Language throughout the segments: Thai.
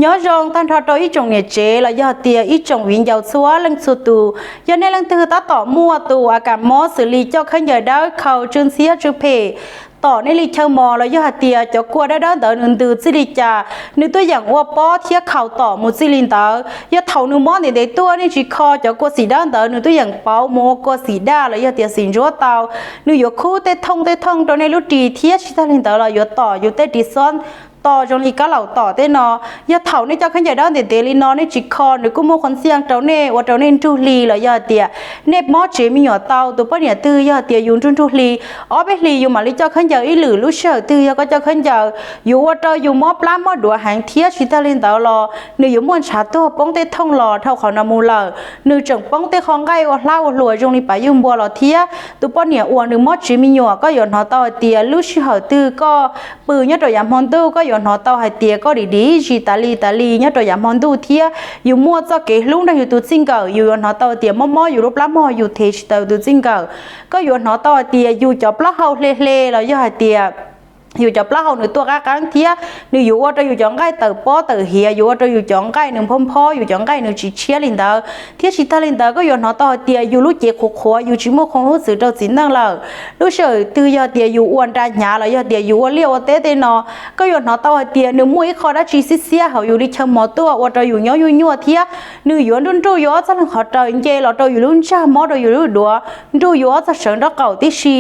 nhớ rằng tan thọ ít trồng nhiệt chế là do tiền ít trồng viên dầu xóa lưng sụt tù do nên lưng từ ta tỏ mua tù à cả mó xử lý cho khán giả đó khâu trương xía trừ phê tỏ nên lịch chơi mò là do hạt tiền cho qua đó đó đỡ nương từ xử lý trà nếu tôi dạng qua bó thiết khâu tỏ một xử lý tờ do thầu nương mó để tôi nên chỉ kho cho qua xì đá đỡ nếu tôi dạng bao mua qua xì đá là do tiền xì rúa tàu nếu có khu tê thông cho nên lúc trì thiết chỉ ta lên tờ là do tỏ do tê đi sonต่อจงลีก็เหล่าต่อเต้นอยาเถาในเจ้าขันใหญ่ด้านเตลีนอในจิคอนหรือกุโมคนเสียงเจ้าเน่ว่าเจ้าเน่ทุลีหรือยาเตียเน็บมอเจมีหยอดเตาตัวป้าเนี่ยตื้อยาเตียยุนทุลีอ๋อไปลีอยู่มาลิเจ้าขันใหญ่อีหรือลูกเสือตื้อยาก็เจ้าขันใหญ่อยู่ว่าเจ้าอยู่มอปลามอดัวหางเทียชิตาลินเตารอหนึ่งอยู่มวนชาตัวป้องเต้ท่องรอเท่าเขานามูเลอหนึ่งจังป้องเต้ของไก่ว่าเล่าหลัวจงลีไปยุ่งบัวรอเทียตัวป้าเนี่ยอ้วนหนึ่งมอเจมีหยอดก็หยอดหอเตาเตียลูกเสือตื้อก็ปืนยัดตัวยามฮอนตู้ก็หยอดหอเตาให้เตียก็ดีจีตาลีเนี่ยตัวยามฮอนดูเทียอยู่มั่วจะเกลุ่งได้อยู่ตัวจริงเก่าอยู่หอเตาเตียม้ออยู่รูปล้ำม้ออยู่เทชเตาตัวจริงเก่าก็อยู่หอเตาเตียอยู่จับล้อเฮาเล่แล้วย่อเตียอยู่จับเล่าหนึ่งตัวกลางเทียหนึ่งอยู่ว่าจะอยู่จังไก่เติบป้อเติบเหียอยู่ว่าจะอยู่จังไก่หนึ่งพ่ออยู่จังไก่หนึ่งจีเชียลินเตอร์เทียชิตาลินเตอร์ก็อยู่หอต่อเตียอยู่ลูกเจี๊ยขวอยู่ชิโมคงรู้สึกเจ้าสินนั่งเลยลูกเฉยตือยอเตียอยู่อ้วนได้หยาแล้วยอเตียอยู่ว่าเลี้ยวเต้นอก็อยู่หอต่อเตียหนึ่งมุ้ยคอได้จีซิเสียเขาอยู่ดิชมอตัวว่าจะอยู่ย่อเทียหนึ่งอยู่ดุนดูย่อจะหลังเขาเจอเจเราจะอยู่ลุ่นชามอจะอยู่ลุ่นดัวดูย่อจะเฉิงรักเก่าที่ชี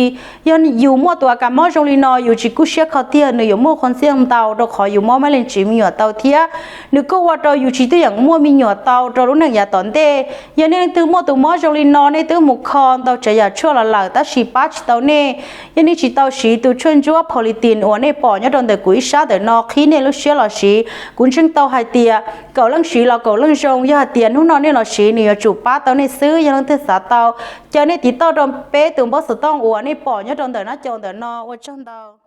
ยันอยู่มั่วตัวกับมอจงลีนออยู่จิกุเชียเขาเตียหนึ่งอยู่มั่วคนเสียงเตาเราขออยู่มั่วไม่เล่นจีมีหยอดเตาเทียนึกก็ว่าเราอยู่จีตัวอย่างมั่วมีหยอดเตาเรารู้หนังอย่าตอนเตยันนี่ตัวมั่วตัวมั่วจงลินนอนในตัวมุขคอนเตาจะอย่าชั่วละหลังแต่ชีปัชเตาเน่ยันนี่จีเตาชีตัวชวนจัวโพลิตินอัวในปอเนี่ยโดนแต่กุยชาแต่นอขี้เนี่ยลูกเชี่ยหล่อชีกุนชิงเตาไฮเตียเก่าเรื่องชีเราเก่าเรื่องจงย่าเตียนุ่นนอนเนี่ยหล่อชีเนี่ยจูป้าเตาในซื้อยังเรื่องเทศเตาเจอในติดเตาโดนเป๊ะตัวบอสต้องอัวในปอเนี่ยโดนแต่น่าจงแต่นอว่าจังเตา